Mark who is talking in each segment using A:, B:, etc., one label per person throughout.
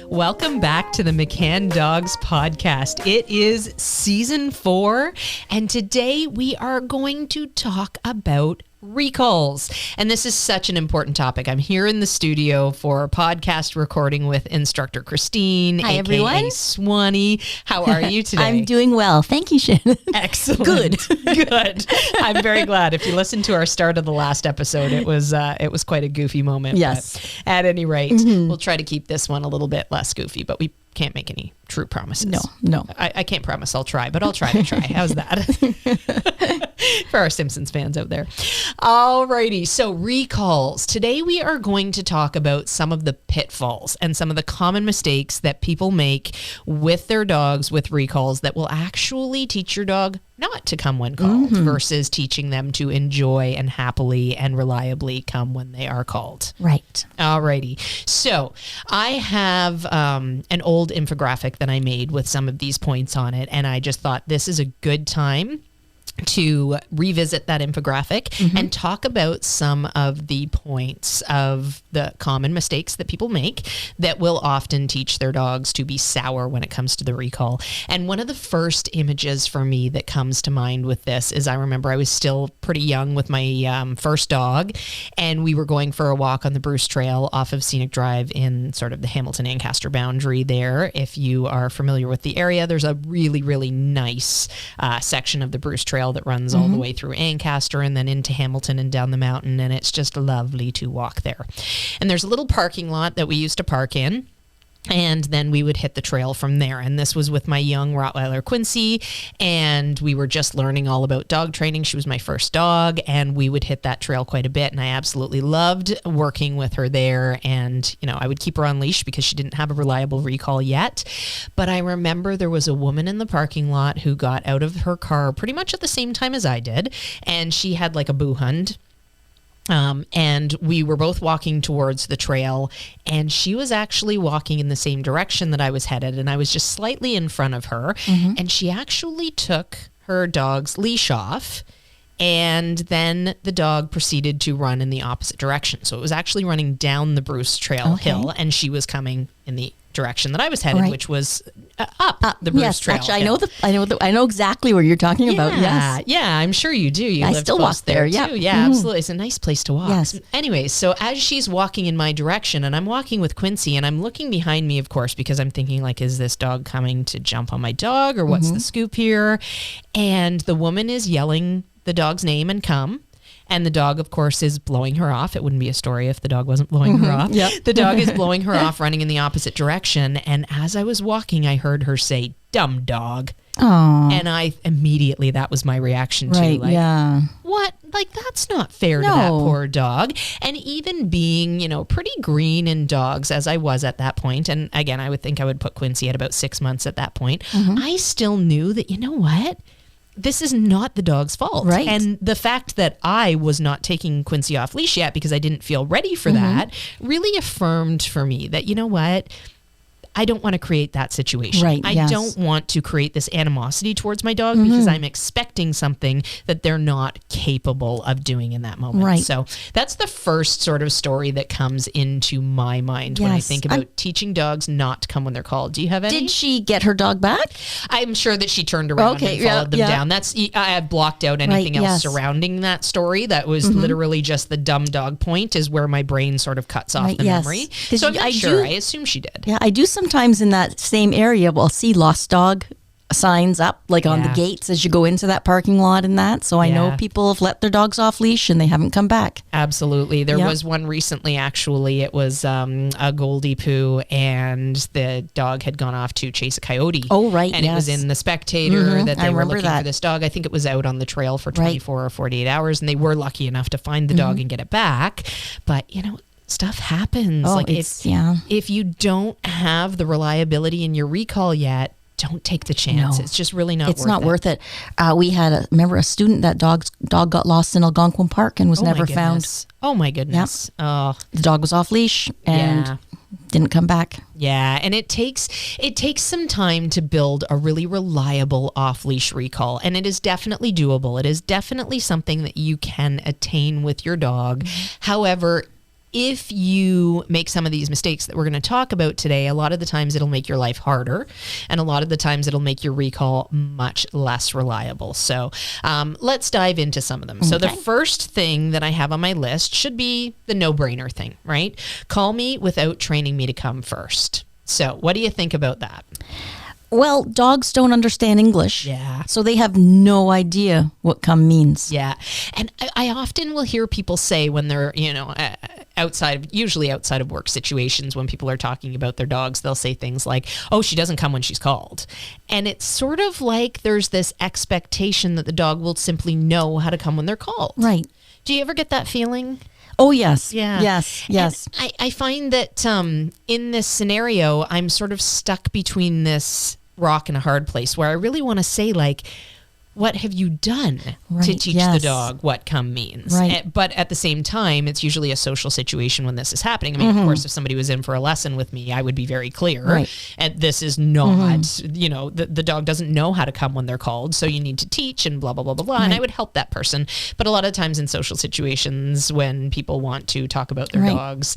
A: Welcome back to the McCann Dogs podcast. It is season 4, and today we are going to talk about recalls. And this is such an important topic. I'm here in the studio for podcast recording with instructor Christine.
B: Hi,
A: AKA
B: everyone.
A: Swanee. How are you today?
B: I'm doing well. Thank you, Shannon.
A: Excellent.
B: Good.
A: I'm very glad. If you listened to our start of the last episode, it was quite a goofy moment.
B: Yes.
A: But at any rate, we'll try to keep this one a little bit less goofy, but we can't make any true promises.
B: No.
A: I can't promise I'll try, but I'll try to try. How's that? For our Simpsons fans out there. Alrighty, so recalls. Today we are going to talk about some of the pitfalls and some of the common mistakes that people make with their dogs with recalls that will actually teach your dog not to come when called versus teaching them to enjoy and happily and reliably come when they are called.
B: Right.
A: Alrighty. So I have an old infographic that I made with some of these points on it, and I just thought this is a good time to revisit that infographic and talk about some of the points of the common mistakes that people make that will often teach their dogs to be sour when it comes to the recall. And one of the first images for me that comes to mind with this is I remember I was still pretty young with my first dog, and we were going for a walk on the Bruce Trail off of Scenic Drive in sort of the Hamilton-Ancaster boundary there. If you are familiar with the area, there's a really, really nice section of the Bruce Trail that runs all the way through Ancaster and then into Hamilton and down the mountain, and it's just lovely to walk there. And there's a little parking lot that we used to park in, and then we would hit the trail from there. And this was with my young Rottweiler Quincy, and we were just learning all about dog training. She was my first dog, and we would hit that trail quite a bit, and I absolutely loved working with her there. And, you know, I would keep her on leash because she didn't have a reliable recall yet. But I remember there was a woman in the parking lot who got out of her car pretty much at the same time as I did, and she had like a boo hund. And we were both walking towards the trail, and she was actually walking in the same direction that I was headed, and I was just slightly in front of her, and she actually took her dog's leash off, and then the dog proceeded to run in the opposite direction. So it was actually running down the Bruce Trail hill, and she was coming in the direction that I was headed, which was up the Bruce Trail.
B: Actually, I know exactly where you're talking about. Yes.
A: Yeah, I'm sure you do.
B: I still walk there.
A: Yeah,
B: Too.
A: Yeah, absolutely. It's a nice place to walk.
B: Yes.
A: Anyway, so as she's walking in my direction, and I'm walking with Quincy, and I'm looking behind me, of course, because I'm thinking, like, is this dog coming to jump on my dog, or what's the scoop here? And the woman is yelling the dog's name and come. And the dog, of course, is blowing her off. It wouldn't be a story if the dog wasn't blowing her off.
B: Yep.
A: The dog is blowing her off, running in the opposite direction. And as I was walking, I heard her say, "Dumb dog."
B: Oh.
A: And I immediately, that was my reaction too.
B: Right.
A: Like,
B: Yeah.
A: what? Like, that's not fair to that poor dog. And even being, you know, pretty green in dogs as I was at that point, and again, I would think I would put Quincy at about 6 months at that point, I still knew that, you know what? This is not the dog's fault.
B: Right.
A: And the fact that I was not taking Quincy off leash yet because I didn't feel ready for that really affirmed for me that, you know what? I don't want to create that situation.
B: Right,
A: I don't want to create this animosity towards my dog because I'm expecting something that they're not capable of doing in that moment.
B: Right.
A: So that's the first sort of story that comes into my mind when I think about teaching dogs not to come when they're called. Do you have any?
B: Did she get her dog back?
A: I'm sure that she turned around and followed them down. I have blocked out anything else surrounding that story. That was literally just the dumb dog point is where my brain sort of cuts off the memory. So I'm not sure. I assume she did.
B: Yeah, I do sometimes in that same area, we'll see lost dog signs up like on the gates as you go into that parking lot and that. So I know people have let their dogs off leash and they haven't come back.
A: Absolutely. There was one recently, actually. It was a Goldie Poo, and the dog had gone off to chase a coyote.
B: Oh, right.
A: And it was in the Spectator that they were looking for this dog. I think it was out on the trail for 24 or 48 hours, and they were lucky enough to find the dog and get it back. But, you know, stuff happens.
B: Oh,
A: like if you don't have the reliability in your recall yet, don't take the chance. No. It's just really not worth it.
B: It's not worth it. We had remember a student, that dog got lost in Algonquin Park and was never found.
A: Oh my goodness. Yep. Oh.
B: The dog was off leash and didn't come back.
A: Yeah, and it takes some time to build a really reliable off-leash recall, and it is definitely doable. It is definitely something that you can attain with your dog. However, if you make some of these mistakes that we're going to talk about today, a lot of the times it'll make your life harder, and a lot of the times it'll make your recall much less reliable. So let's dive into some of them. Okay. So the first thing that I have on my list should be the no-brainer thing, right? Call me without training me to come first. So what do you think about that?
B: Well, dogs don't understand English.
A: Yeah.
B: So they have no idea what come means.
A: Yeah. And I often will hear people say when they're, usually outside of work situations, when people are talking about their dogs, they'll say things like, oh, she doesn't come when she's called. And it's sort of like there's this expectation that the dog will simply know how to come when they're called.
B: Right.
A: Do you ever get that feeling?
B: Oh, yes.
A: Yeah.
B: Yes.
A: And I find that in this scenario, I'm sort of stuck between this rock and a hard place where I really want to say, like, what have you done to teach the dog what come means?
B: Right.
A: But at the same time, it's usually a social situation when this is happening. I mean, of course, if somebody was in for a lesson with me, I would be very clear.
B: Right.
A: And this is not, the dog doesn't know how to come when they're called. So you need to teach and blah, blah, blah, blah, blah. Right. And I would help that person. But a lot of times in social situations, when people want to talk about their dogs,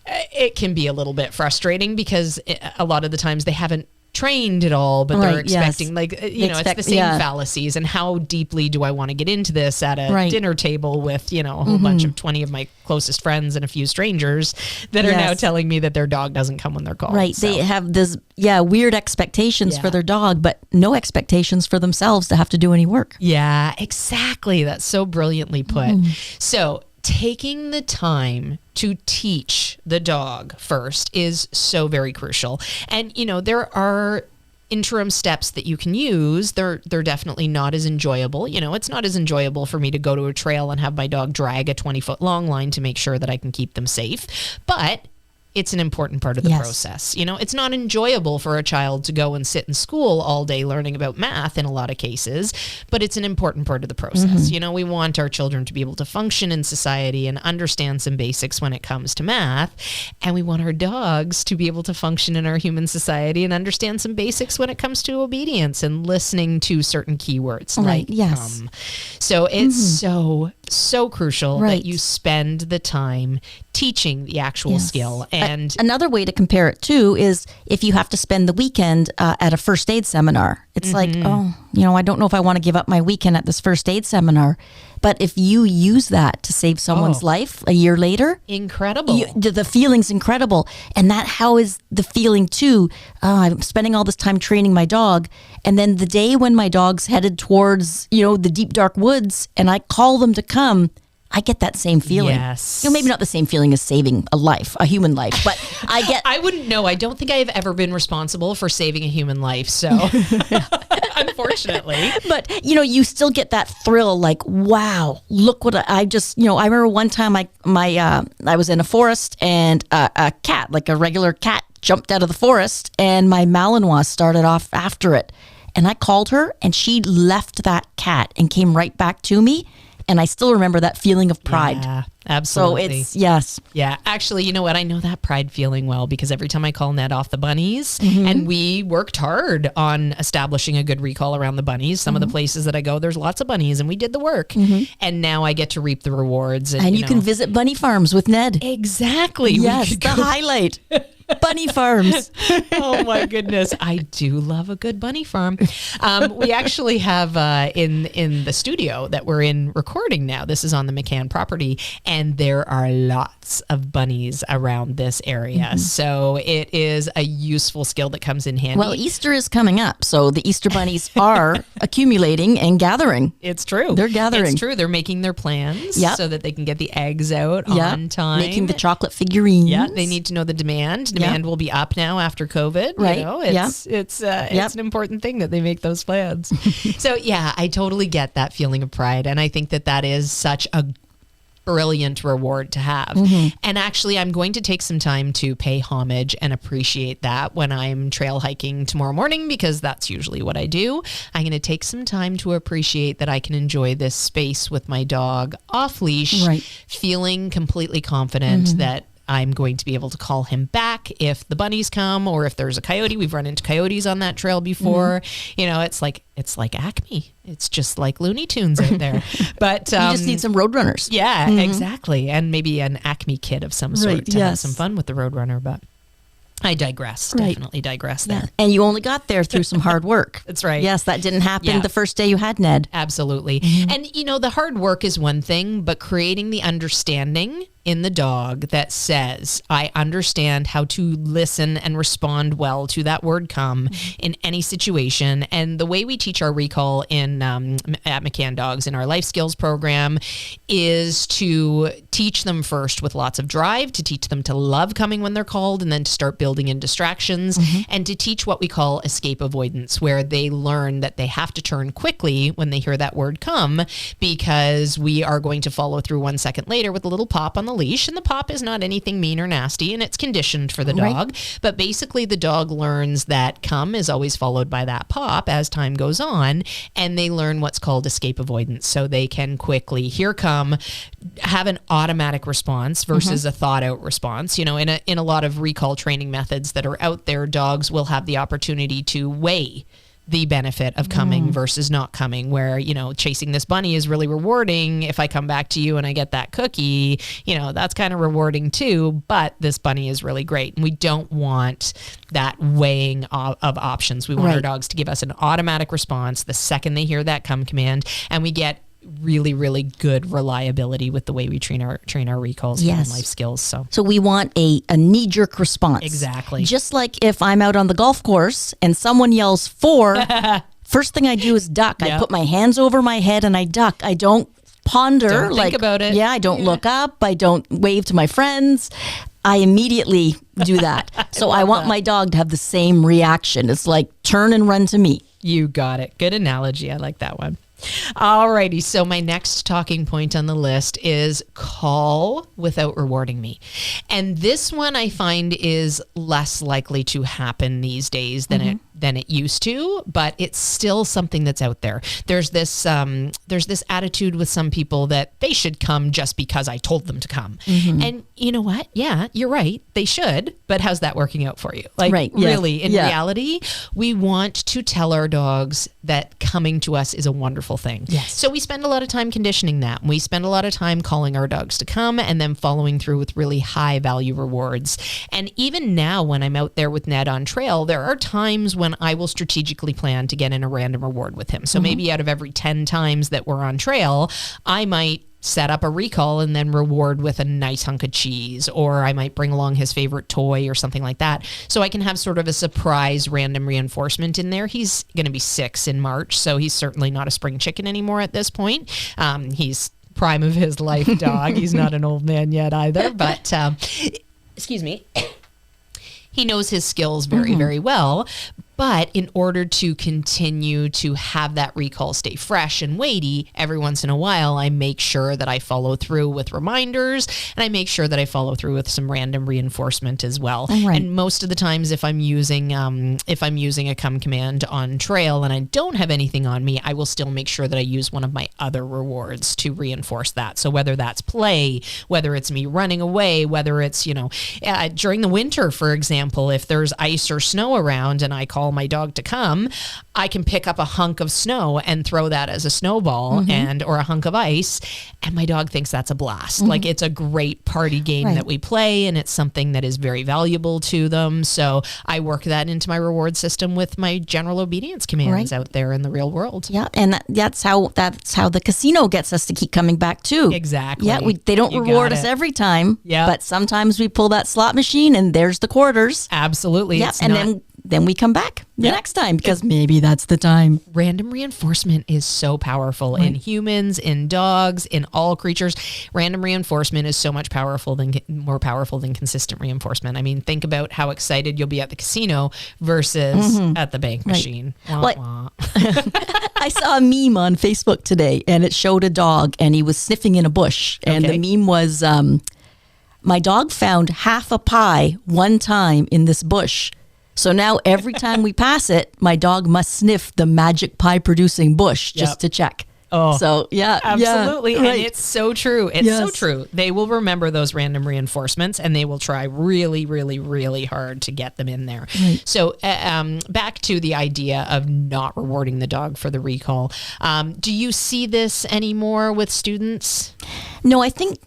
A: it can be a little bit frustrating because a lot of the times they haven't trained at all, but they're expecting it's the same fallacies. And how deeply do I want to get into this at a dinner table with, a whole bunch of 20 of my closest friends and a few strangers that are now telling me that their dog doesn't come when they're called.
B: Right.
A: So.
B: They have this, weird expectations for their dog, but no expectations for themselves to have to do any work.
A: Yeah, exactly. That's so brilliantly put. So taking the time to teach the dog first is so very crucial. And, there are interim steps that you can use. They're definitely not as enjoyable. It's not as enjoyable for me to go to a trail and have my dog drag a 20-foot long line to make sure that I can keep them safe. But it's an important part of the process. It's not enjoyable for a child to go and sit in school all day learning about math in a lot of cases, but it's an important part of the process. We want our children to be able to function in society and understand some basics when it comes to math. And we want our dogs to be able to function in our human society and understand some basics when it comes to obedience and listening to certain keywords like come. So it's so crucial that you spend the time teaching the actual skill. And
B: another way to compare it too is if you have to spend the weekend at a first aid seminar. It's like, I don't know if I want to give up my weekend at this first aid seminar. But if you use that to save someone's life a year later,
A: incredible.
B: The feeling's incredible. And how is the feeling too? I'm spending all this time training my dog. And then the day when my dog's headed towards, the deep, dark woods and I call them to come, I get that same feeling.
A: Yes.
B: Maybe not the same feeling as saving a human life, but
A: I wouldn't know. I don't think I have ever been responsible for saving a human life. So unfortunately,
B: but you still get that thrill like, wow, look what I just, I remember one time I was in a forest and a cat, like a regular cat, jumped out of the forest and my Malinois started off after it. And I called her and she left that cat and came right back to me. And I still remember that feeling of pride.
A: Yeah, absolutely.
B: So it's,
A: Yeah, actually, you know what? I know that pride feeling well because every time I call Ned off the bunnies, and we worked hard on establishing a good recall around the bunnies. Some of the places that I go, there's lots of bunnies and we did the work. And now I get to reap the rewards.
B: And you can visit bunny farms with Ned.
A: Exactly.
B: Yes, the highlight. Bunny farms.
A: Oh my goodness. I do love a good bunny farm. We actually have in the studio that we're in recording now, this is on the McCann property, and there are lots of bunnies around this area. So it is a useful skill that comes in handy.
B: Well, Easter is coming up, so the Easter bunnies are accumulating and gathering.
A: It's true.
B: They're gathering.
A: It's true. They're making their plans so that they can get the eggs out on time.
B: Making the chocolate figurines.
A: Yeah, they need to know the demand. Demand will be up now after COVID.
B: Right.
A: It's an important thing that they make those plans. So yeah, I totally get that feeling of pride. And I think that is such a brilliant reward to have. And actually, I'm going to take some time to pay homage and appreciate that when I'm trail hiking tomorrow morning, because that's usually what I do. I'm going to take some time to appreciate that I can enjoy this space with my dog off leash, feeling completely confident that I'm going to be able to call him back if the bunnies come or if there's a coyote. We've run into coyotes on that trail before. You know, it's like Acme. It's just like Looney Tunes out there. But
B: you just need some roadrunners.
A: Yeah, exactly. And maybe an Acme kit of some sort to have some fun with the roadrunner. But I digress. Definitely digress there.
B: And you only got there through some hard work.
A: That's right.
B: Yes, that didn't happen the first day you had Ned.
A: Absolutely. And, you know, the hard work is one thing, but creating the understanding in the dog that says, I understand how to listen and respond well to that word come in any situation. And the way we teach our recall in at McCann Dogs in our life skills program is to teach them first with lots of drive, to teach them to love coming when they're called, and then to start building in distractions, and to teach what we call escape avoidance, where they learn that they have to turn quickly when they hear that word come, because we are going to follow through 1 second later with a little pop on the leash. And the pop is not anything mean or nasty, and it's conditioned for the dog. But basically the dog learns that come is always followed by that pop as time goes on, and they learn what's called escape avoidance. So they can quickly hear come, have an automatic response versus a thought out response. You know, in a lot of recall training methods that are out there, dogs will have the opportunity to weigh the benefit of coming versus not coming, where, you know, chasing this bunny is really rewarding. If I come back to you and I get that cookie, you know, that's kind of rewarding too, but this bunny is really great. And we don't want that weighing of options. We want our dogs to give us an automatic response the second they hear that come command, and we get really, really good reliability with the way we train our recalls and life skills. So
B: we want a knee-jerk response.
A: Exactly.
B: Just like if I'm out on the golf course and someone yells 4, first thing I do is duck. I put my hands over my head and I duck. I don't ponder.
A: Don't think about it.
B: Yeah, I don't look up. I don't wave to my friends. I immediately do that. So I want my dog to have the same reaction. It's like turn and run to me.
A: You got it. Good analogy. I like that one. Alrighty, so my next talking point on the list is call without rewarding me. And this one I find is less likely to happen these days than it used to, but it's still something that's out there. There's this attitude with some people that they should come just because I told them to come. And you know what? Yeah, you're right. They should, but how's that working out for you? Like really, in reality, we want to tell our dogs that coming to us is a wonderful thing.
B: Yes.
A: So we spend a lot of time conditioning that. We spend a lot of time calling our dogs to come and then following through with really high value rewards. And even now when I'm out there with Ned on trail, there are times when I will strategically plan to get in a random reward with him. So maybe out of every 10 times that we're on trail, I might set up a recall and then reward with a nice hunk of cheese, or I might bring along his favorite toy or something like that. So I can have sort of a surprise random reinforcement in there. He's going to be 6 in March, so he's certainly not a spring chicken anymore at this point. He's prime of his life dog. He's not an old man yet either, but excuse me. He knows his skills very, very well. But in order to continue to have that recall stay fresh and weighty, every once in a while, I make sure that I follow through with reminders, and I make sure that I follow through with some random reinforcement as well. And most of the times, if I'm using a come command on trail and I don't have anything on me, I will still make sure that I use one of my other rewards to reinforce that. So whether that's play, whether it's me running away, whether it's, you know, during the winter, for example, if there's ice or snow around and I call my dog to come, I can pick up a hunk of snow and throw that as a snowball or a hunk of ice, and my dog thinks that's a blast. Like, it's a great party game that we play, and it's something that is very valuable to them. So I work that into my reward system with my general obedience commands out there in the real world.
B: Yeah, and that's how the casino gets us to keep coming back too.
A: Exactly.
B: Yeah, they don't reward us every time. Yeah, but sometimes we pull that slot machine and there's the quarters.
A: Absolutely.
B: Yeah, then we come back the next time because maybe that's the time.
A: Random reinforcement is so powerful in humans, in dogs, in all creatures. Random reinforcement is so much more powerful than consistent reinforcement. I mean, think about how excited you'll be at the casino versus at the bank machine. Wah.
B: I saw a meme on Facebook today, and it showed a dog, and he was sniffing in a bush. And the meme was, my dog found half a pie one time in this bush. So now every time we pass it, my dog must sniff the magic pie producing bush just to check.
A: Oh,
B: so yeah,
A: absolutely.
B: yeah,
A: And
B: right.
A: it's so true. It's so
B: Yes.
A: true. They will remember those random reinforcements and they will try really, really, really hard to get them in there. So back to the idea of not rewarding the dog for the recall. Do you see this anymore with students?
B: No, I think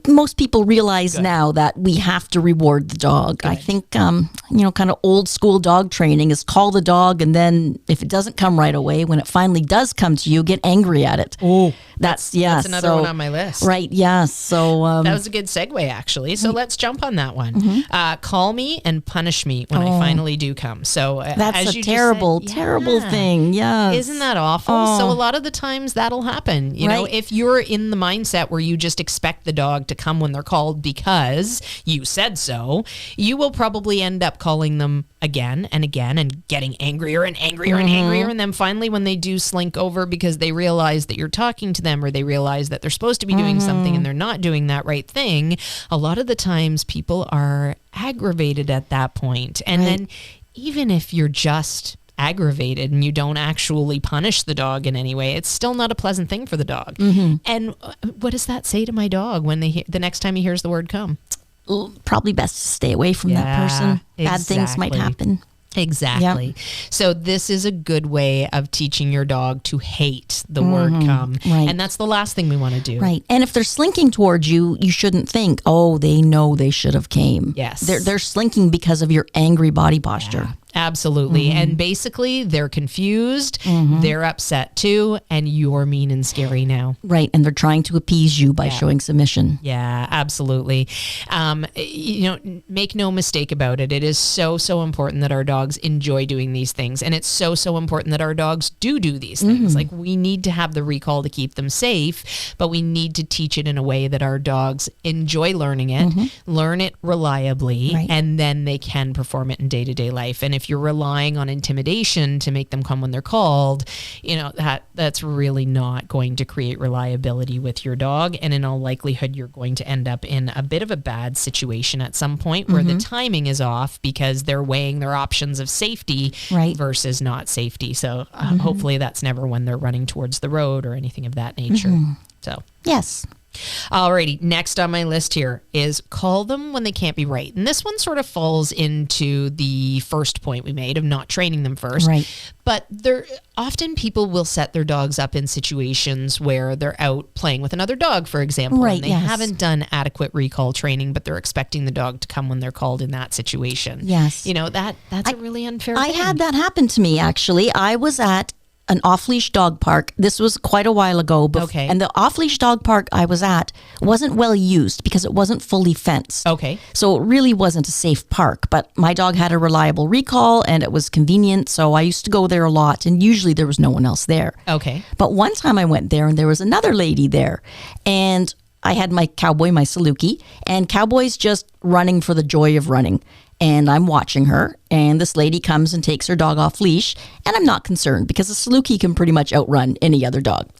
B: most people realize now that we have to reward the dog. I think kind of old school dog training is call the dog, and then if it doesn't come right away, when it finally does come to you, get angry at it.
A: Oh,
B: that's
A: another one on my list.
B: Right? Yeah. So
A: that was a good segue, actually. So let's jump on that one. Call me and punish me when I finally do come. So
B: that's
A: as
B: a
A: you
B: terrible,
A: just said,
B: terrible thing. Yeah.
A: Isn't that awful? So a lot of the times that'll happen. You know,
B: Right.
A: if you're in the mindset where you just expect the dog to come when they're called because you said so, you will probably end up calling them again and again and getting angrier and angrier and angrier. And then finally, when they do slink over because they realize that you're talking to them or they realize that they're supposed to be doing something and they're not doing that right thing, a lot of the times people are aggravated at that point. And then even if you're just aggravated and you don't actually punish the dog in any way, it's still not a pleasant thing for the dog. And what does that say to my dog when the next time he hears the word come?
B: Probably best to stay away from that person. Bad things might
A: exactly.
B: happen.
A: Exactly.
B: Yep.
A: So this is a good way of teaching your dog to hate the word come.
B: Right.
A: And that's the last thing we want to do.
B: Right. And if they're slinking towards you, you shouldn't think, oh, they know they should have came.
A: Yes.
B: They're slinking because of your angry body posture.
A: Absolutely. And basically they're confused, they're upset too, and you're mean and scary now.
B: Right. And they're trying to appease you by showing submission.
A: Yeah, absolutely. Make no mistake about it. It is so important that our dogs enjoy doing these things. And it's so important that our dogs do these things. Like, we need to have the recall to keep them safe, but we need to teach it in a way that our dogs enjoy learning it, learn it reliably, and then they can perform it in day-to-day life. And if you're relying on intimidation to make them come when they're called, that's really not going to create reliability with your dog. And in all likelihood, you're going to end up in a bit of a bad situation at some point where the timing is off because they're weighing their options of safety versus not safety. So hopefully that's never when they're running towards the road or anything of that nature. So
B: Yes.
A: alrighty, next on my list here is call them when they can't be right. And this one sort of falls into the first point we made of not training them first.
B: Right.
A: But often people will set their dogs up in situations where they're out playing with another dog, for example,
B: Right,
A: and they
B: yes.
A: haven't done adequate recall training, but they're expecting the dog to come when they're called in that situation.
B: Yes.
A: That's a really unfair
B: I
A: thing.
B: had that happen to me, actually. I was at an off-leash dog park. This was quite a while ago.
A: Okay.
B: And the off-leash dog park I was at wasn't well used because it wasn't fully fenced.
A: Okay.
B: So it really wasn't a safe park. But my dog had a reliable recall and it was convenient. So I used to go there a lot. And usually there was no one else there.
A: Okay.
B: But one time I went there and there was another lady there. And I had my Cowboy, my Saluki. And Cowboy's just running for the joy of running. And I'm watching her, and this lady comes and takes her dog off leash, and I'm not concerned because a Saluki can pretty much outrun any other dog.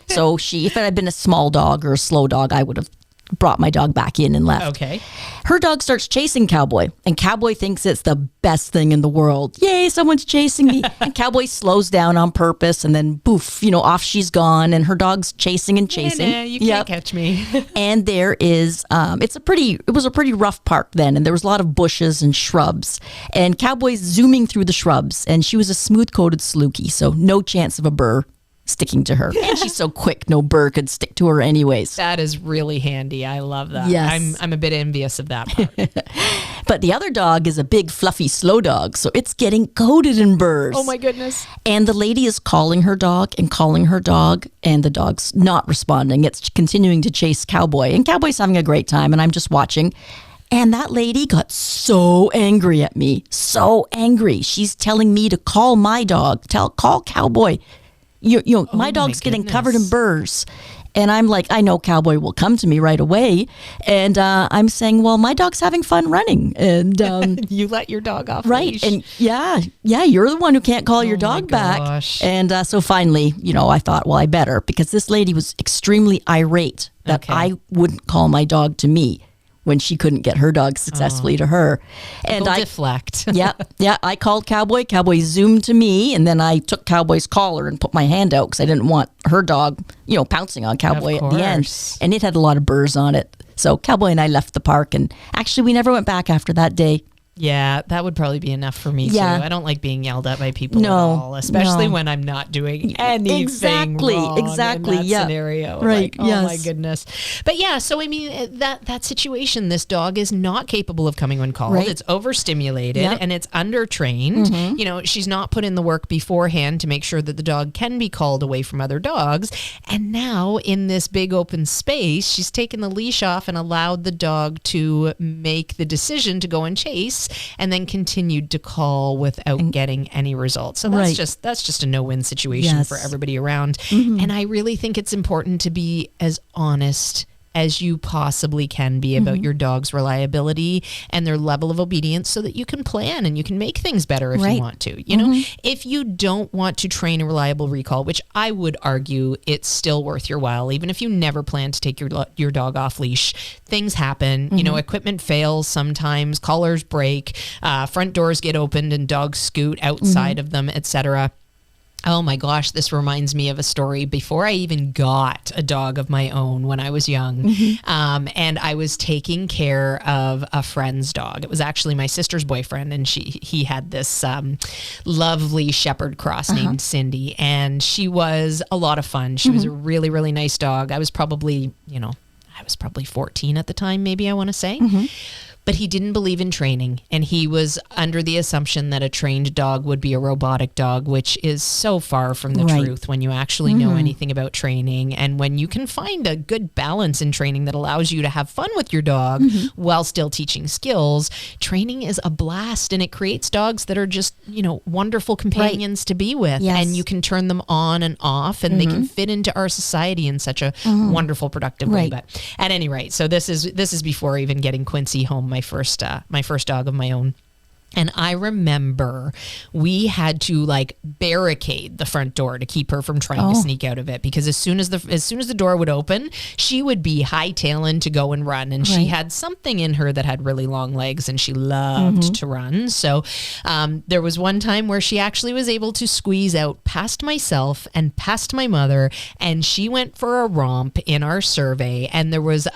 B: So if it had been a small dog or a slow dog, I would have brought my dog back in and left.
A: Okay.
B: Her dog starts chasing Cowboy, and Cowboy thinks it's the best thing in the world. Yay, someone's chasing me. And Cowboy slows down on purpose, and then poof, off she's gone, and her dog's chasing and chasing.
A: Nah, you can't catch me.
B: And there is, it was a pretty rough park then, and there was a lot of bushes and shrubs, and Cowboy's zooming through the shrubs, and she was a smooth-coated Saluki, so no chance of a burr sticking to her. And she's so quick, no burr could stick to her anyways.
A: That is really handy. I love that.
B: Yes.
A: I'm a bit envious of that part.
B: But the other dog is a big, fluffy, slow dog, so it's getting coated in burrs.
A: Oh my goodness.
B: And the lady is calling her dog, and the dog's not responding. It's continuing to chase Cowboy, and Cowboy's having a great time, and I'm just watching. And that lady got so angry at me, so angry. She's telling me to call my dog, call Cowboy. My dog's getting covered in burrs. And I'm like, I know Cowboy will come to me right away. And I'm saying, well, my dog's having fun running. And
A: You let your dog off
B: right.
A: leash.
B: And yeah, you're the one who can't call your dog back.
A: gosh.
B: And so finally, I thought, well, I better, because this lady was extremely irate that
A: Okay.
B: I wouldn't call my dog to me when she couldn't get her dog successfully to her. And
A: People
B: I
A: deflect.
B: yeah. I called Cowboy. Cowboy zoomed to me, and then I took Cowboy's collar and put my hand out because I didn't want her dog, pouncing on Cowboy at the end. And it had a lot of burrs on it. So Cowboy and I left the park, and actually we never went back after that day.
A: Yeah, that would probably be enough for me
B: Yeah.
A: too. I don't like being yelled at by people at all, especially when I'm not doing anything wrong in that scenario.
B: Right.
A: Like, oh my goodness. But yeah, so I mean that situation, this dog is not capable of coming when called.
B: Right.
A: It's overstimulated and it's undertrained. She's not put in the work beforehand to make sure that the dog can be called away from other dogs. And now in this big open space, she's taken the leash off and allowed the dog to make the decision to go and chase, and then continued to call without getting any results. So that's just a no-win situation for everybody around. And I really think it's important to be as honest as you possibly can be about your dog's reliability and their level of obedience, so that you can plan and you can make things better if you want to. You know, if you don't want to train a reliable recall, which I would argue it's still worth your while, even if you never plan to take your dog off leash. Things happen. You know, equipment fails sometimes, collars break, front doors get opened and dogs scoot outside of them, etc. Oh my gosh, this reminds me of a story before I even got a dog of my own when I was young. And I was taking care of a friend's dog. It was actually my sister's boyfriend, and he had this lovely shepherd cross named Cindy, and she was a lot of fun. She was a really, really nice dog. I was probably 14 at the time, maybe, I want to say. But he didn't believe in training, and he was under the assumption that a trained dog would be a robotic dog, which is so far from the truth when you actually know anything about training, and when you can find a good balance in training that allows you to have fun with your dog while still teaching skills. Training is a blast, and it creates dogs that are just, wonderful companions to be with, and you can turn them on and off, and they can fit into our society in such a wonderful, productive way. But at any rate, so this is before even getting Quincy home, my first dog of my own. And I remember we had to barricade the front door to keep her from trying to sneak out of it, because as soon as the door would open, she would be hightailing to go and run. And she had something in her that had really long legs, and she loved to run. So there was one time where she actually was able to squeeze out past myself and past my mother, and she went for a romp in our survey, and there was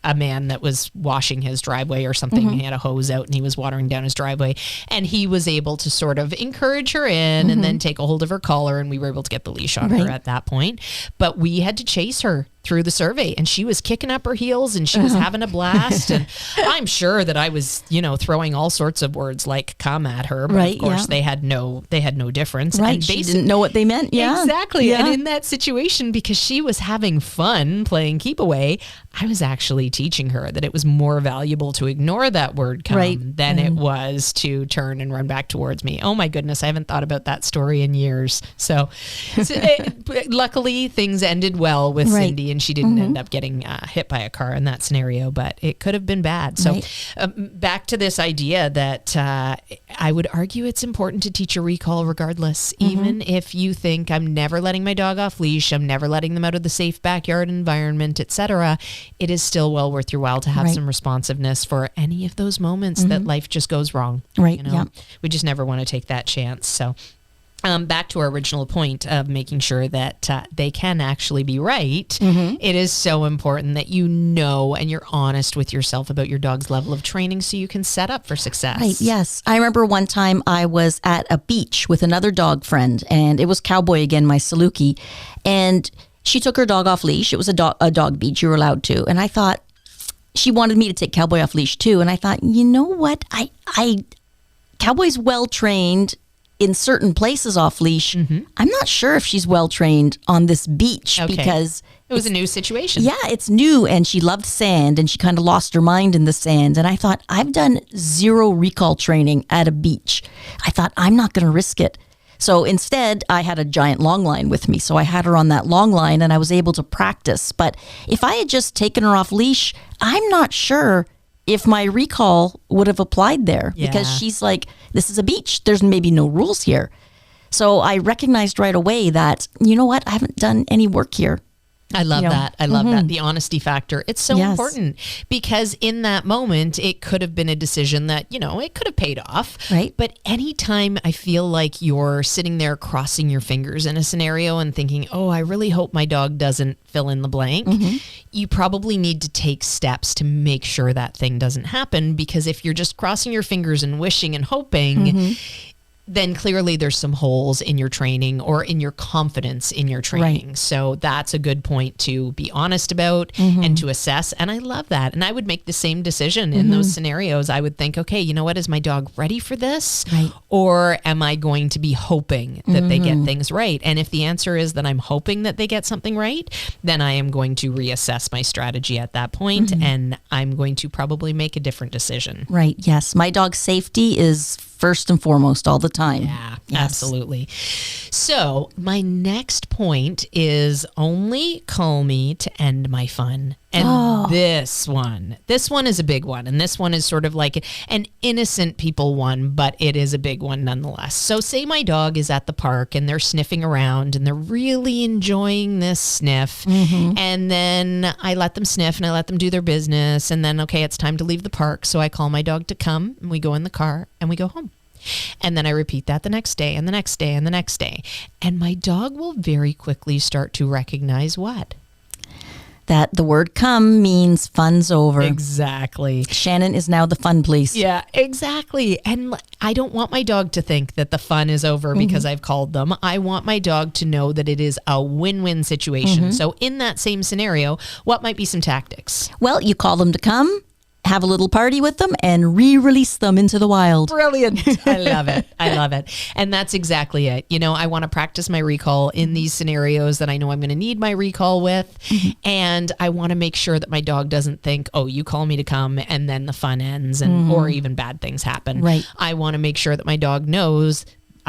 A: a man that was washing his driveway or something. He had a hose out and he was watering down his driveway, and he was able to sort of encourage her in and then take a hold of her collar, and we were able to get the leash on her at that point. But we had to chase her through the survey, and she was kicking up her heels, and she was having a blast. And I'm sure that I was, throwing all sorts of words like "come" at her, but of course they had no difference.
B: Right,
A: And
B: she didn't know what they meant. Yeah,
A: exactly.
B: Yeah.
A: And in that situation, because she was having fun playing keep away, I was actually teaching her that it was more valuable to ignore that word "come" than it was to turn and run back towards me. Oh my goodness, I haven't thought about that story in years. So luckily things ended well with Cindy, and she didn't end up getting hit by a car in that scenario, but it could have been bad. So back to this idea that I would argue it's important to teach a recall regardless, even if you think I'm never letting my dog off leash, I'm never letting them out of the safe backyard environment, etc. It is still well worth your while to have some responsiveness for any of those moments that life just goes wrong. We just never want to take that chance. So back to our original point of making sure that they can actually be right. It is so important that you know and you're honest with yourself about your dog's level of training so you can set up for success.
B: Right, yes. I remember one time I was at a beach with another dog friend, and it was Cowboy again, my Saluki, and she took her dog off leash. It was a dog beach. You were allowed to. And I thought, she wanted me to take Cowboy off leash too. And I thought, you know what? Cowboy's well trained in certain places off leash. I'm not sure if she's well trained on this beach because
A: it was a new situation.
B: Yeah, it's new, and she loved sand, and she kind of lost her mind in the sand. And I thought, I've done zero recall training at a beach. I thought, I'm not going to risk it. So instead, I had a giant long line with me. So I had her on that long line, and I was able to practice. But if I had just taken her off leash, I'm not sure if my recall would have applied there, because she's like, this is a beach. There's maybe no rules here. So I recognized right away that, you know what, I haven't done any work here.
A: I love that. I love that. The honesty factor. It's so
B: Yes.
A: important because in that moment, it could have been a decision that, it could have paid off.
B: Right.
A: But anytime I feel like you're sitting there crossing your fingers in a scenario and thinking, oh, I really hope my dog doesn't fill in the blank, you probably need to take steps to make sure that thing doesn't happen. Because if you're just crossing your fingers and wishing and hoping, then clearly there's some holes in your training or in your confidence in your training.
B: Right.
A: So that's a good point to be honest about and to assess. And I love that. And I would make the same decision in those scenarios. I would think, okay, you know what? Is my dog ready for this?
B: Right.
A: Or am I going to be hoping that they get things right? And if the answer is that I'm hoping that they get something right, then I am going to reassess my strategy at that point, and I'm going to probably make a different decision.
B: Right. Yes. My dog's safety is first and foremost all the time.
A: Yeah,
B: Yes.
A: absolutely. So my next point is only call me to end my fun. And this one is a big one. And this one is sort of like an innocent people one, but it is a big one nonetheless. So say my dog is at the park and they're sniffing around and they're really enjoying this sniff. And then I let them sniff and I let them do their business. And then, okay, it's time to leave the park. So I call my dog to come and we go in the car and we go home. And then I repeat that the next day and the next day and the next day. And my dog will very quickly start to recognize what?
B: That the word come means fun's over.
A: Exactly.
B: Shannon is now the fun police.
A: Yeah, exactly. And I don't want my dog to think that the fun is over because I've called them. I want my dog to know that it is a win-win situation. So in that same scenario, what might be some tactics?
B: Well, you call them to come, have a little party with them, and re-release them into the wild.
A: Brilliant. I love it. I love it. And that's exactly it. I want to practice my recall in these scenarios that I know I'm going to need my recall with. And I want to make sure that my dog doesn't think, oh, you call me to come and then the fun ends and or even bad things happen.
B: Right.
A: I want to make sure that my dog knows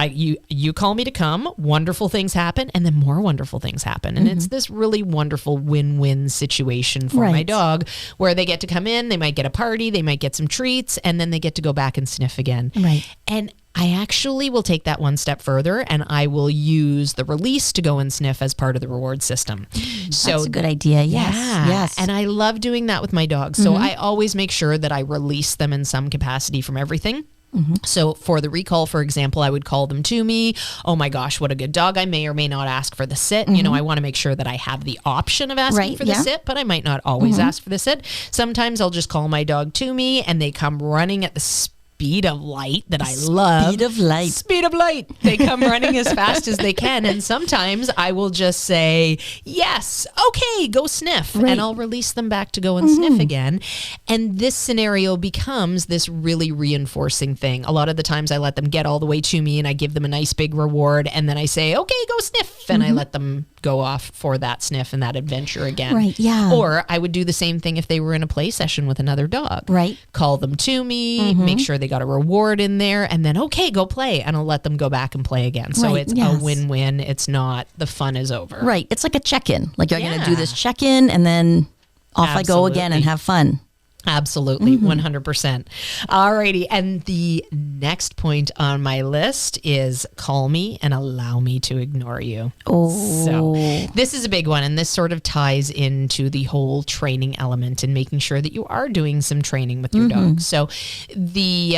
A: you call me to come, wonderful things happen, and then more wonderful things happen. And it's this really wonderful win-win situation for my dog where they get to come in, they might get a party, they might get some treats, and then they get to go back and sniff again.
B: Right.
A: And I actually will take that one step further and I will use the release to go and sniff as part of the reward system. So
B: That's a good idea. Yes.
A: yeah.
B: Yes.
A: And I love doing that with my dogs. So I always make sure that I release them in some capacity from everything. So for the recall, for example, I would call them to me. Oh my gosh, what a good dog. I may or may not ask for the sit. I want to make sure that I have the option of asking for the sit, but I might not always ask for the sit. Sometimes I'll just call my dog to me and they come running at the speed of light that I love.
B: Speed of light.
A: Speed of light. They come running as fast as they can. And sometimes I will just say, yes, okay, go sniff.
B: Right.
A: And I'll release them back to go and sniff again. And this scenario becomes this really reinforcing thing. A lot of the times I let them get all the way to me and I give them a nice big reward. And then I say, okay, go sniff. And I let them go off for that sniff and that adventure again.
B: Right, yeah.
A: Or I would do the same thing if they were in a play session with another dog.
B: Right.
A: Call them to me, make sure they got a reward in there, and then, okay, go play. And I'll let them go back and play again. So
B: Right,
A: it's
B: yes.
A: a win-win. It's not the fun is over.
B: Right. It's like a check-in. Like you're going to do
A: Yeah.
B: this check-in and then off I go again and
A: Absolutely.
B: have fun.
A: Absolutely, 100%. Alrighty, and the next point on my list is call me and allow me to ignore you.
B: Oh.
A: So this is a big one, and this sort of ties into the whole training element and making sure that you are doing some training with your dog. So the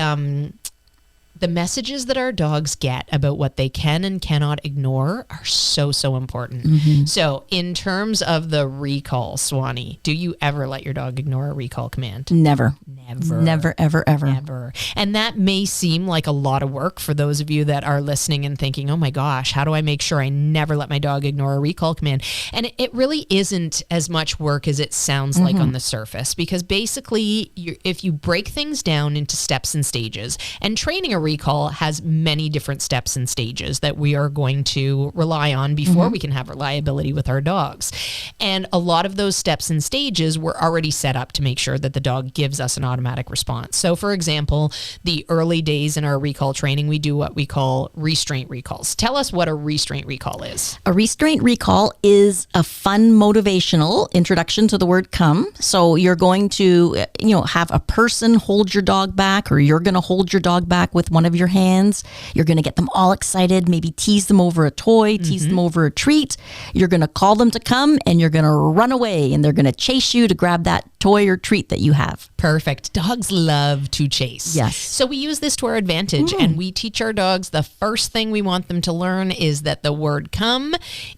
A: messages that our dogs get about what they can and cannot ignore are so, so important. So in terms of the recall, Swanee, do you ever let your dog ignore a recall command?
B: Never.
A: Never.
B: Never, ever, ever.
A: Never. And that may seem like a lot of work for those of you that are listening and thinking, oh my gosh, how do I make sure I never let my dog ignore a recall command? And it really isn't as much work as it sounds like on the surface, because basically if you break things down into steps and stages, and training a recall has many different steps and stages that we are going to rely on before we can have reliability with our dogs. And a lot of those steps and stages were already set up to make sure that the dog gives us an automatic response. So for example, the early days in our recall training, we do what we call restraint recalls. Tell us what a restraint recall is.
B: A restraint recall is a fun, motivational introduction to the word come. So you're going to, have a person hold your dog back, or you're going to hold your dog back with one one of your hands. You're going to get them all excited, maybe tease them over a toy, tease them over a treat. You're going to call them to come and you're going to run away and they're going to chase you to grab that toy or treat that you have.
A: Perfect. Dogs love to chase.
B: Yes.
A: So we use this to our advantage and we teach our dogs the first thing we want them to learn is that the word come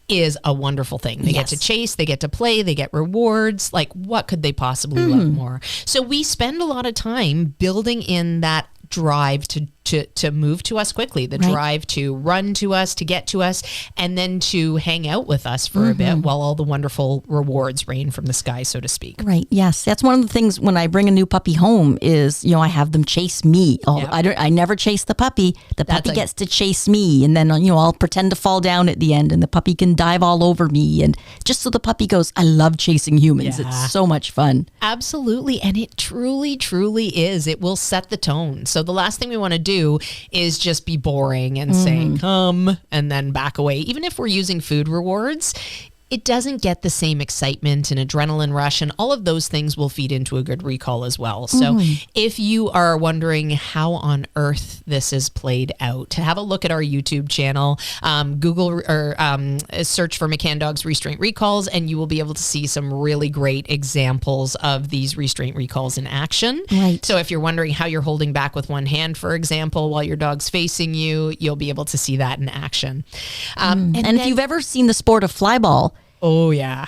A: is a wonderful thing. They get to chase, they get to play, they get rewards. Like what could they possibly love more? So we spend a lot of time building in that drive to move to us quickly, the drive to run to us, to get to us, and then to hang out with us for a bit while all the wonderful rewards rain from the sky, so to speak.
B: Right. Yes. That's one of the things when I bring a new puppy home is, I have them chase me. I never chase the puppy. The puppy gets to chase me. And then, I'll pretend to fall down at the end and the puppy can dive all over me. And just so the puppy goes, I love chasing humans. Yeah. It's so much fun.
A: Absolutely. And it truly, truly is. It will set the tone. So the last thing we want to do is just be boring and say, come, and then back away. Even if we're using food rewards, it doesn't get the same excitement and adrenaline rush, and all of those things will feed into a good recall as well. So if you are wondering how on earth this is played out, have a look at our YouTube channel, Google or search for McCann Dogs Restraint Recalls, and you will be able to see some really great examples of these restraint recalls in action.
B: Right.
A: So if you're wondering how you're holding back with one hand, for example, while your dog's facing you, you'll be able to see that in action.
B: And if you've ever seen the sport of flyball,
A: oh, yeah.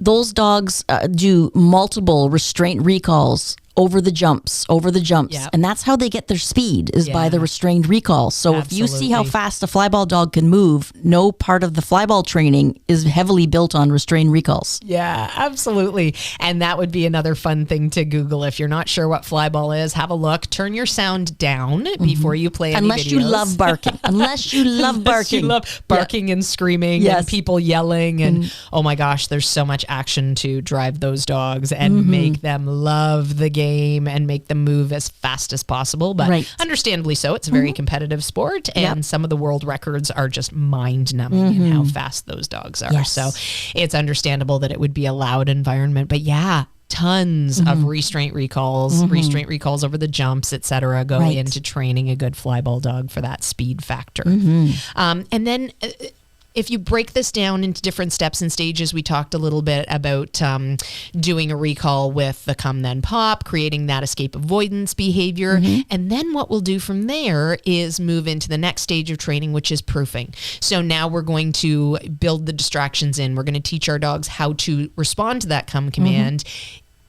B: Those dogs do multiple restraint recalls over the jumps.
A: Yep.
B: And that's how they get their speed is by the restrained recall. So if you see how
A: Absolutely.
B: fast a flyball dog can move, no part of the flyball training is heavily built on restrained recalls.
A: Yeah, absolutely. And that would be another fun thing to Google. If you're not sure what flyball is, have a look. Turn your sound down before you play any
B: Unless you
A: videos.
B: love barking. Unless you love barking.
A: You love barking and screaming and people yelling. And oh my gosh, there's so much action to drive those dogs and make them love the game and make them move as fast as possible. But understandably so, it's a very competitive sport. And some of the world records are just mind-numbing in how fast those dogs are.
B: Yes.
A: So it's understandable that it would be a loud environment. But yeah, tons of restraint recalls over the jumps, etc., go into training a good flyball dog for that speed factor. And then if you break this down into different steps and stages, we talked a little bit about doing a recall with the come then pop, creating that escape avoidance behavior. And then what we'll do from there is move into the next stage of training, which is proofing. So now we're going to build the distractions in. We're going to teach our dogs how to respond to that come command,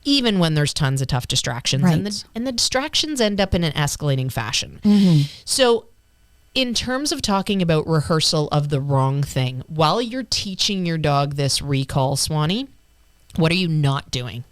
A: even when there's tons of tough distractions. And the distractions end up in an escalating fashion. So in terms of talking about rehearsal of the wrong thing, while you're teaching your dog this recall, Swanee, what are you not doing?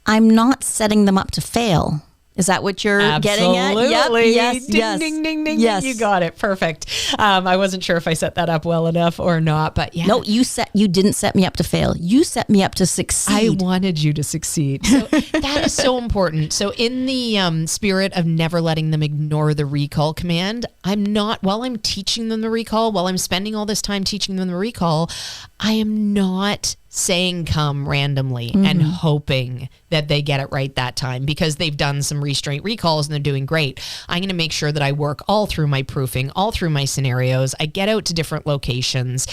B: I'm not setting them up to fail. Is that what you're getting at?
A: Absolutely.
B: Yes.
A: Ding, ding, ding.
B: Yes.
A: You got it. Perfect. I wasn't sure if I set that up well enough or not, but yeah.
B: No, you didn't set me up to fail. You set me up to succeed.
A: I wanted you to succeed. So that is so important. So in the spirit of never letting them ignore the recall command, while I'm teaching them the recall, while I'm spending all this time teaching them the recall, I am not saying come randomly and hoping that they get it right that time because they've done some restraint recalls and they're doing great. I'm going to make sure that I work all through my proofing, all through my scenarios. I get out to different locations.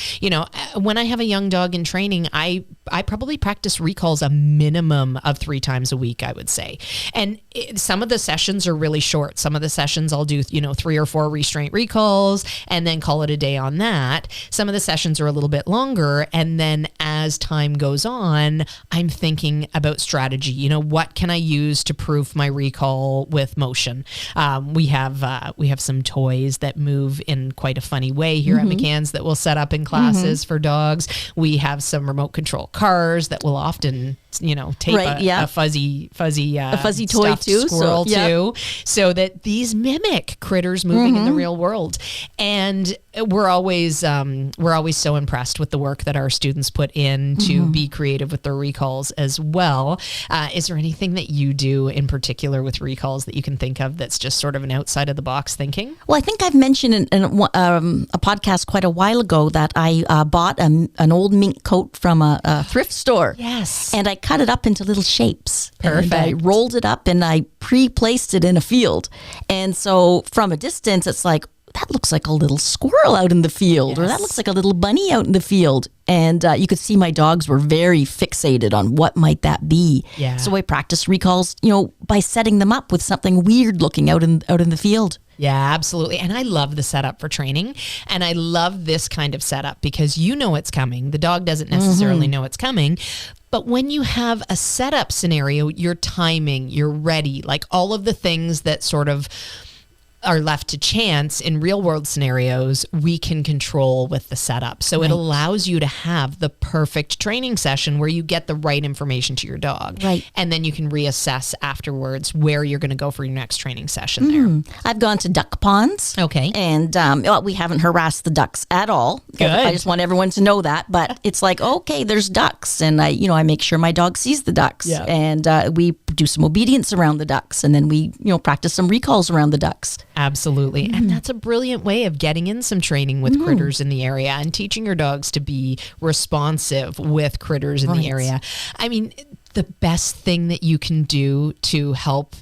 A: When I have a young dog in training, I probably practice recalls a minimum of 3 times a week, I would say. And some of the sessions are really short. Some of the sessions I'll do, 3 or 4 restraint recalls and then call it a day on that. Some of the sessions are a little bit longer. And then as time goes on, I'm thinking about strategy. What can I use to proof my recall with motion? We have some toys that move in quite a funny way here at McCann's that we'll set up in classes for dogs. We have some remote control cars that will often tape a fuzzy
B: toy too,
A: squirrel too, so that these mimic critters moving in the real world. And we're always so impressed with the work that our students put in to be creative with their recalls as well. Is there anything that you do in particular with recalls that you can think of that's just sort of an outside of the box thinking?
B: Well, I think I've mentioned in a podcast quite a while ago that I bought an old mink coat from a thrift store.
A: Yes.
B: And I cut it up into little shapes.
A: Perfect.
B: And I rolled it up and I pre-placed it in a field. And so from a distance, it's like, that looks like a little squirrel out in the field, or that looks like a little bunny out in the field. And you could see my dogs were very fixated on what might that be.
A: Yeah.
B: So I practiced recalls, by setting them up with something weird looking out in the field.
A: Yeah, absolutely. And I love the setup for training. And I love this kind of setup because you know it's coming. The dog doesn't necessarily know it's coming. But when you have a setup scenario, you're timing, you're ready, like all of the things that sort of are left to chance in real world scenarios, we can control with the setup. So it allows you to have the perfect training session where you get the right information to your dog.
B: Right.
A: And then you can reassess afterwards where you're going to go for your next training session there.
B: I've gone to duck ponds.
A: Okay.
B: And we haven't harassed the ducks at all.
A: Good.
B: I just want everyone to know that. But it's like, okay, there's ducks. And I make sure my dog sees the ducks.
A: Yeah.
B: And we do some obedience around the ducks. And then we, practice some recalls around the ducks.
A: Absolutely. And that's a brilliant way of getting in some training with critters in the area and teaching your dogs to be responsive with critters in the area. I mean, the best thing that you can do to help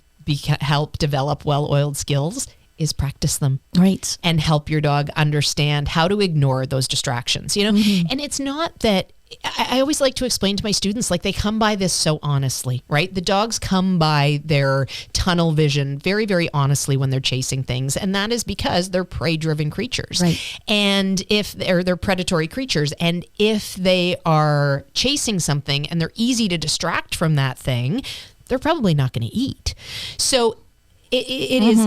A: develop well-oiled skills is practice them.
B: Right.
A: And help your dog understand how to ignore those distractions, And it's not that I always like to explain to my students, like they come by this so honestly, right? The dogs come by their tunnel vision very, very honestly when they're chasing things. And that is because they're prey-driven creatures.
B: Right.
A: And if they're predatory creatures, and if they are chasing something and they're easy to distract from that thing, they're probably not going to eat. So it is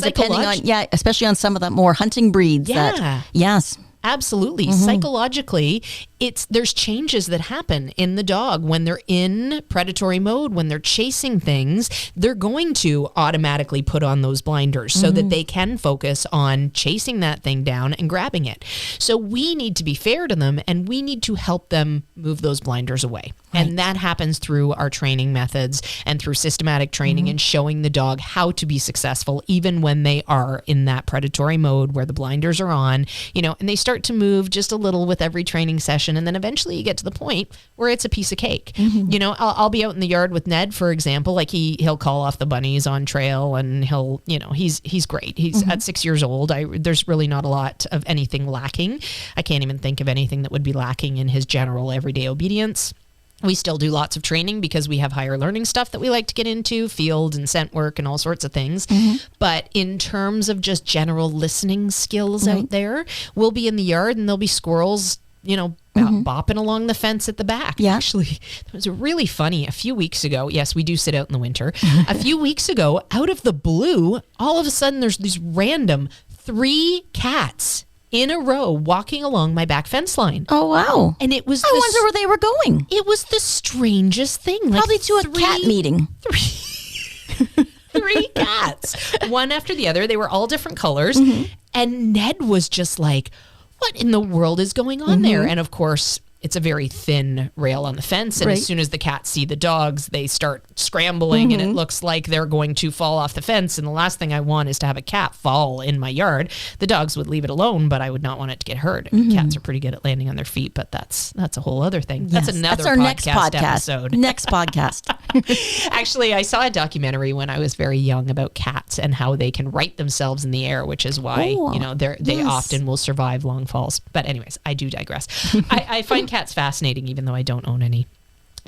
B: depending on, especially on some of the more hunting breeds. Yes.
A: Absolutely. Psychologically, there's changes that happen in the dog when they're in predatory mode, when they're chasing things. They're going to automatically put on those blinders so that they can focus on chasing that thing down and grabbing it. So we need to be fair to them, and we need to help them move those blinders away. Right. And that happens through our training methods and through systematic training and showing the dog how to be successful even when they are in that predatory mode where the blinders are on, and they start to move just a little with every training session. And then eventually you get to the point where it's a piece of cake. I'll be out in the yard with Ned, for example, like he'll call off the bunnies on trail, and he'll, he's great. He's at 6 years old. There's really not a lot of anything lacking. I can't even think of anything that would be lacking in his general everyday obedience. We still do lots of training because we have higher learning stuff that we like to get into, field and scent work and all sorts of things. But in terms of just general listening skills out there, we'll be in the yard and there'll be squirrels, bopping along the fence at the back.
B: Yeah.
A: Actually, it was really funny. A few weeks ago, yes, we do sit out in the winter. A few weeks ago, out of the blue, all of a sudden there's these random 3 cats in a row walking along my back fence line.
B: Oh, wow.
A: And it was
B: I wonder where they were going.
A: It was the strangest thing.
B: Probably to a cat meeting.
A: 3 cats, one after the other. They were all different colors. And Ned was just like, what in the world is going on there? And of course, it's a very thin rail on the fence. And as soon as the cats see the dogs, they start scrambling and it looks like they're going to fall off the fence. And the last thing I want is to have a cat fall in my yard. The dogs would leave it alone, but I would not want it to get hurt. Cats are pretty good at landing on their feet, but that's a whole other thing.
B: Yes,
A: that's
B: our next
A: episode.
B: Next podcast.
A: Actually, I saw a documentary when I was very young about cats and how they can right themselves in the air, which is why, they often will survive long falls. But anyways, I do digress. I find cats fascinating, even though I don't own any.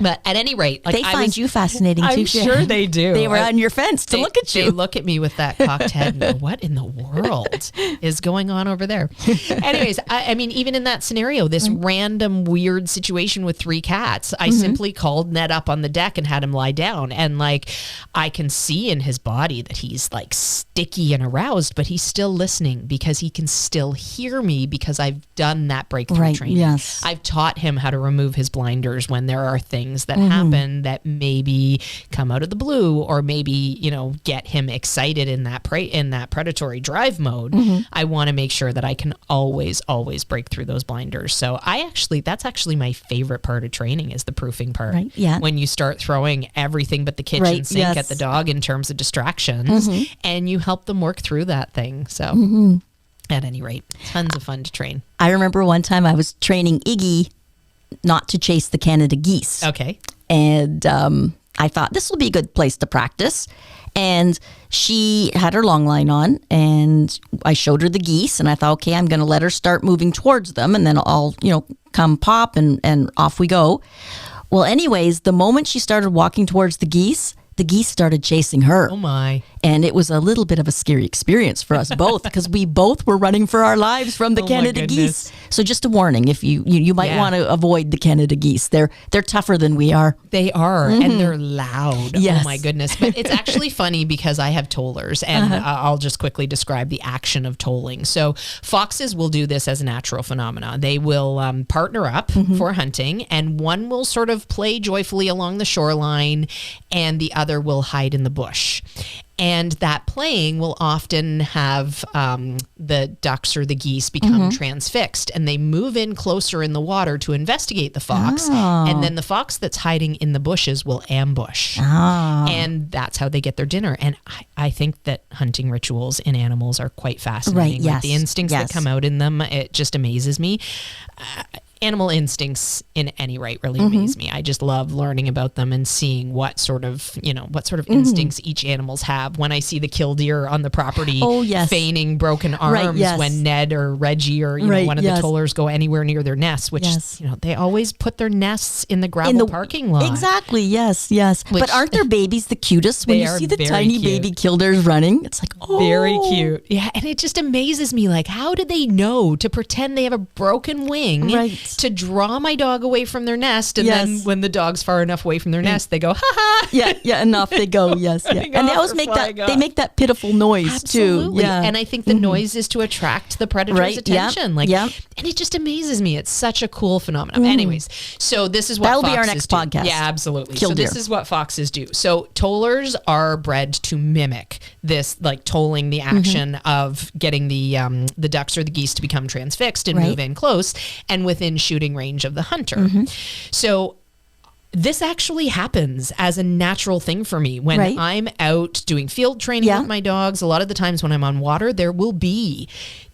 A: But at any rate,
B: they find you fascinating too.
A: I'm sure they do.
B: They were on your fence to look at you.
A: They look at me with that cocked head and go, what in the world is going on over there? Anyways, I mean, even in that scenario, this random weird situation with 3 cats, I simply called Ned up on the deck and had him lie down. And I can see in his body that he's sticky and aroused, but he's still listening because he can still hear me because I've done that breakthrough training.
B: Yes.
A: I've taught him how to remove his blinders when there are things that happen that maybe come out of the blue, or maybe get him excited in that predatory drive mode. I want to make sure that I can always break through those blinders. So that's actually my favorite part of training is the proofing part.
B: Right. Yeah.
A: When you start throwing everything but the kitchen sink at the dog in terms of distractions, and you help them work through that thing. So at any rate, tons of fun to train.
B: I remember one time I was training Iggy not to chase the Canada geese.
A: Okay.
B: And I thought this will be a good place to practice. And she had her long line on, and I showed her the geese, and I thought, okay, I'm going to let her start moving towards them, and then I'll, come pop, and off we go. Well, anyways, the moment she started walking towards the geese started chasing her.
A: Oh my.
B: And it was a little bit of a scary experience for us both, because we both were running for our lives from the Canada geese. So just a warning, if you might want to avoid the Canada geese. They're tougher than we are.
A: They are, and they're loud.
B: Yes.
A: Oh my goodness. But it's actually funny because I have tollers, and I'll just quickly describe the action of tolling. So foxes will do this as a natural phenomenon. They will partner up for hunting, and one will sort of play joyfully along the shoreline, and the other will hide in the bush. And that playing will often have the ducks or the geese become transfixed, and they move in closer in the water to investigate the fox.
B: Oh.
A: And then the fox that's hiding in the bushes will ambush.
B: Oh.
A: And that's how they get their dinner. And I think that hunting rituals in animals are quite fascinating.
B: Right, yes.
A: Like the instincts that come out in them, it just amazes me. Animal instincts in any right really amaze me. I just love learning about them and seeing what sort of instincts each animals have. When I see the killdeer on the property feigning broken arms when Ned or Reggie or one of the tollers go anywhere near their nests, which they always put their nests in the gravel parking lot.
B: Exactly. Yes. But aren't their babies the cutest when you see the tiny baby killdeers running? It's like, oh,
A: very cute. Yeah, and it just amazes me. Like, how do they know to pretend they have a broken wing? Right. To draw my dog away from their nest, and then when the dog's far enough away from their nest, they go, ha ha.
B: Yeah, and off they go. Yes, yeah. And they always make that. They make that pitiful noise too. Yeah,
A: and I think the noise is to attract the predator's attention. And it just amazes me. It's such a cool phenomenon. Anyways, so this is what
B: that'll
A: foxes
B: be our next
A: do.
B: podcast.
A: Yeah, absolutely.
B: Killdeer.
A: So this is what foxes do. So tollers are bred to mimic this, like tolling the action of getting the ducks or the geese to become transfixed and move in close and within shooting range of the hunter. So this actually happens as a natural thing for me when I'm out doing field training with my dogs. A lot of the times when I'm on water, there will be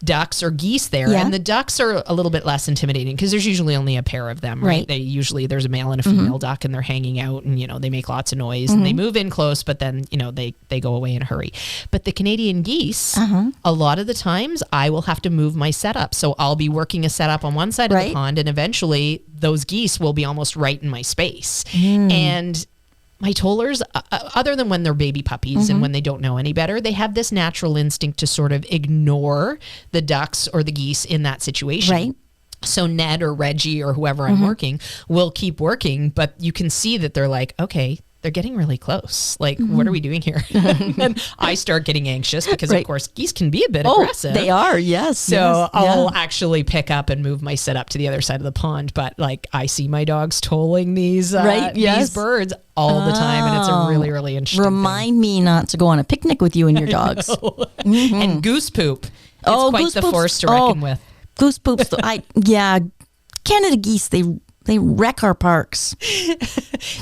A: ducks or geese there, and the ducks are a little bit less intimidating because there's usually only a pair of them, right? There's a male and a female duck, and they're hanging out, and they make lots of noise, and they move in close, but then they go away in a hurry. But the Canadian geese, a lot of the times I will have to move my setup, so I'll be working a setup on one side of the pond, and eventually those geese will be almost right in my space. And my tollers, other than when they're baby puppies and when they don't know any better, they have this natural instinct to sort of ignore the ducks or the geese in that situation. Right. So Ned or Reggie or whoever I'm working will keep working, but you can see that they're like, okay, they're getting really close. Like, what are we doing here? And I start getting anxious because, of course, geese can be a bit aggressive.
B: They are, yes.
A: So I'll actually pick up and move my setup to the other side of the pond. But, like, I see my dogs tolling these birds all the time, and it's a really, really interesting
B: Remind me not to go on a picnic with you and your dogs.
A: And goose poop. It's quite the force to reckon with.
B: Goose poops. Canada geese, they wreck our parks.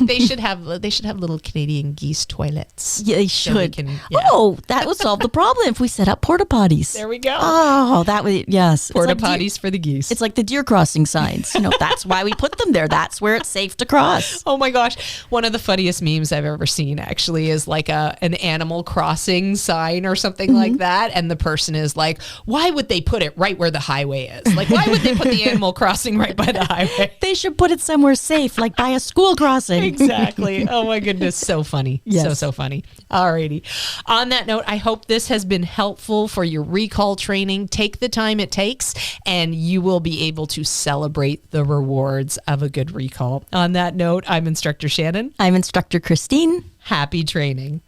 A: They should have little Canadian geese toilets.
B: Yeah, they should. Oh, that would solve the problem if we set up porta potties.
A: There we go.
B: Oh, that would
A: porta potties for the geese.
B: It's like the deer crossing signs. That's why we put them there. That's where it's safe to cross.
A: Oh my gosh, one of the funniest memes I've ever seen actually is like an animal crossing sign or something like that, and the person is like, "Why would they put it right where the highway is? Like, why would they put the animal crossing right by the highway?
B: They should put it somewhere safe, like by a school crossing."
A: Exactly. Oh my goodness. So funny. Yes. So funny. Alrighty. On that note, I hope this has been helpful for your recall training. Take the time it takes, and you will be able to celebrate the rewards of a good recall. On that note, I'm Instructor Shannon.
B: I'm Instructor Christine.
A: Happy training.